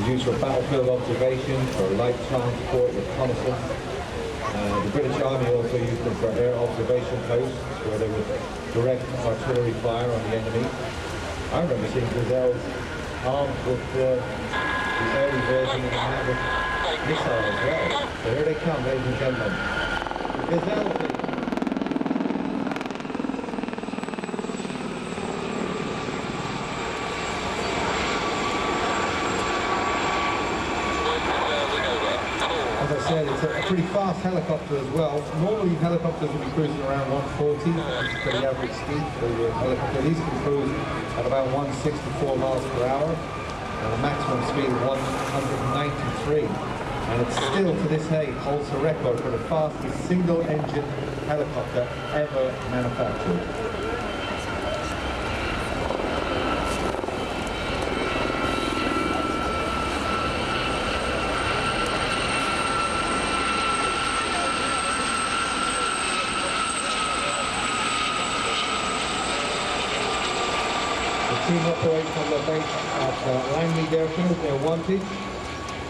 was used for battlefield observation, for light transport, reconnaissance. The British Army also used them for air observation posts, where they would direct artillery fire on the enemy. I remember seeing Gazelles armed with the early version of the Wantage missile as well. So here they come, ladies and gentlemen. The Gazelle team. As I said, it's a pretty fast helicopter as well. Normally helicopters will be cruising around 140, which is pretty average speed for your helicopter. These can cruise at about 164 miles per hour and a maximum speed of 193. And it still, to this day, holds the record for the fastest single-engine helicopter ever manufactured. The team operates on the base at Langley Airfield near Wantage.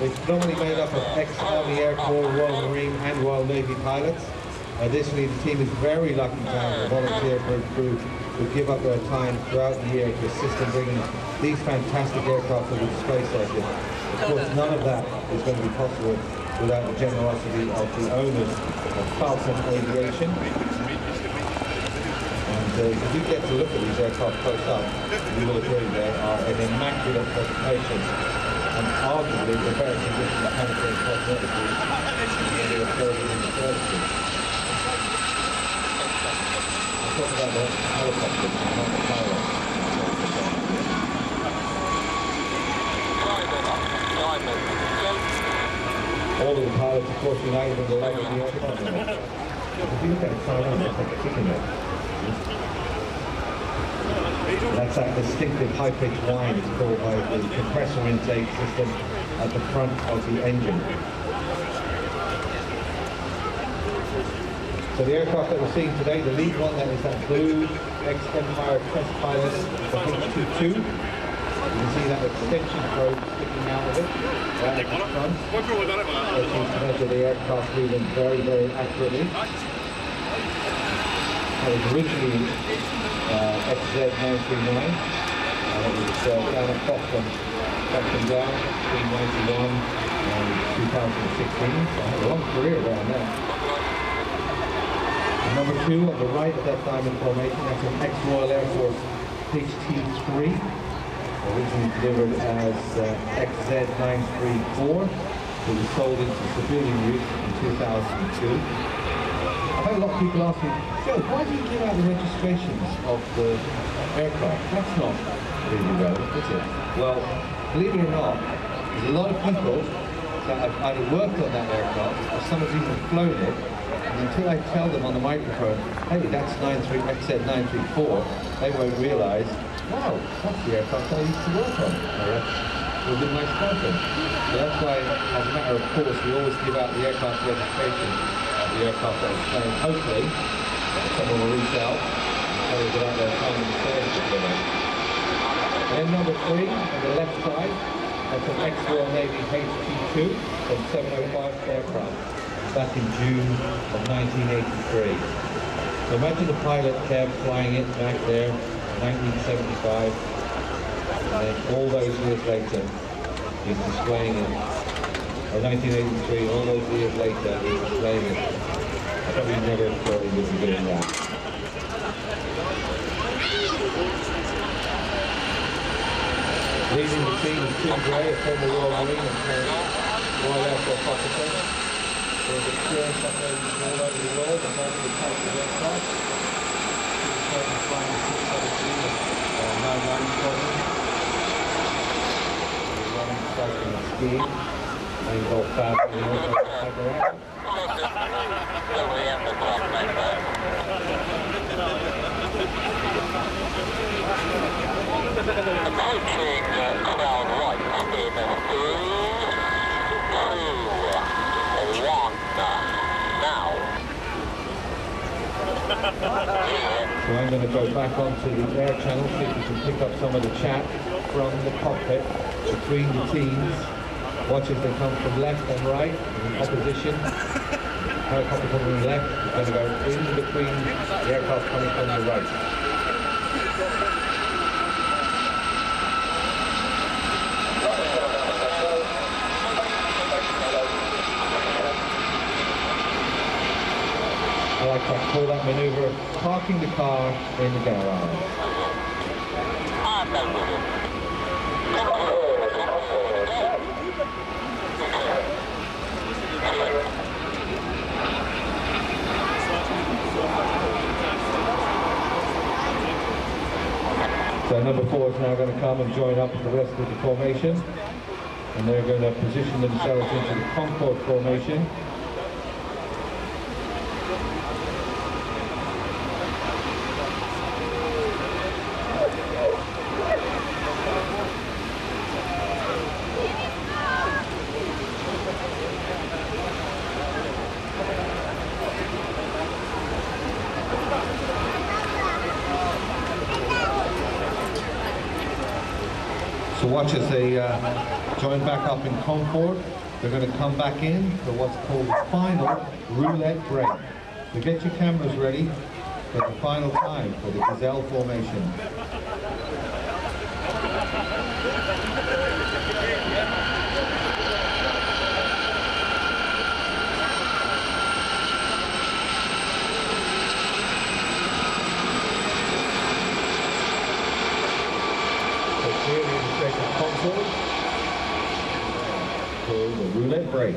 It's predominantly made up of ex-Army Air Corps, Royal Marine and Royal Navy pilots. Additionally, the team is very lucky to have a volunteer crew who give up their time throughout the year to assist in bringing these fantastic aircraft to the display station. Of course, none of that is going to be possible without the generosity of the owners of Falcon Aviation. And if you get to look at these aircraft close up, you will agree they are an immaculate presentation and arguably the better condition mechanically and cosmetically than they were further in the services. I'm talking about the helicopters, not the pilots. All of the pilots, of course, united in the love of the aircraft. If you look at it, it's like a chicken leg. That's that distinctive high-pitched whine it's called by the compressor intake system at the front of the engine. So the aircraft that we're seeing today, the lead one, that is that blue ex-Empire test pilot, the H-22. You can see that extension probe sticking out of it, right at the front. So you can measure the aircraft moving very, very accurately. It was originally XZ939, and it was down at Boston, up and down between 91 and 2016. So I had a long career around that. And number 2 on the right of that diamond formation, that's an ex-Royal Air Force HT3, originally delivered as XZ934. It was sold into civilian use in 2002. I've had a lot of people ask me, Joe, why do you give out the registrations of the aircraft? That's not really relevant, is it? Well, believe it or not, there's a lot of people that have either worked on that aircraft or someone's even flown it, and until I tell them on the microphone, hey, that's XZ934, they won't realise, wow, that's the aircraft I used to work on. Or that's within my squadron. So that's why, as a matter of course, we always give out the aircraft registration of the aircraft that is flown. Hopefully, someone will reach out and tell us about their time in the service with them. And then number 3, on the left side, that's an ex-Royal Navy HT2 from 705 aircraft back in June of 1983. So imagine the pilot Kev flying it back there, 1975, and then all those years later, he's displaying it. Or 1983, all those years later, he's displaying it. I probably never thought he would be doing that. Leading the team is Tim Gray, a former Royal Marine and Royal Air Force officer. There's experience operating all over the world and multiple types of aircraft. He's currently flying the 617 at 9 Squadron. He's running, cycling and skiing. And he's all fast and he also has around. Approaching crowd right in 3, 2, 1, now. So I'm going to go back onto the air channel, see if we can pick up some of the chat from the cockpit between the teams. Watch as they come from left and right in opposition. Helicopter coming from the left is going to go in between the aircraft coming from the right. I like to call that manoeuvre parking the car in the garage. So number 4 is now going to come and join up with the rest of the formation, and they're going to position themselves into the Concorde formation. So watch as they join back up in Concorde. They're going to come back in for what's called the final roulette break. So get your cameras ready for the final time for the Gazelle formation. Concorde for the roulette break.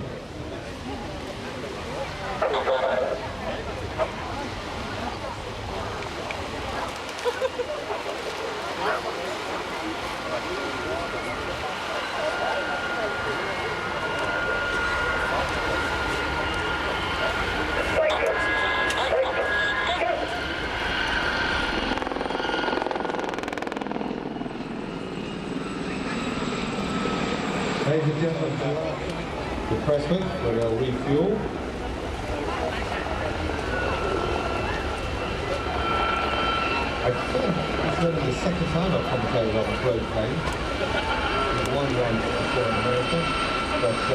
Ladies and gentlemen, the pressman, where they'll refuel. I think it's only the second time I've commentated on a float plane. There's one run before in America, but it's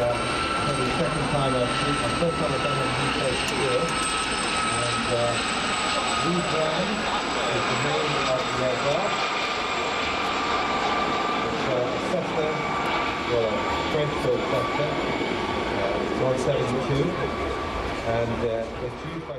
only the second time I've seen. My first time I've done it in UK here, and these brands is the name of the aircraft. It's Cessna. Well, French built Cessna, 172, and it's used by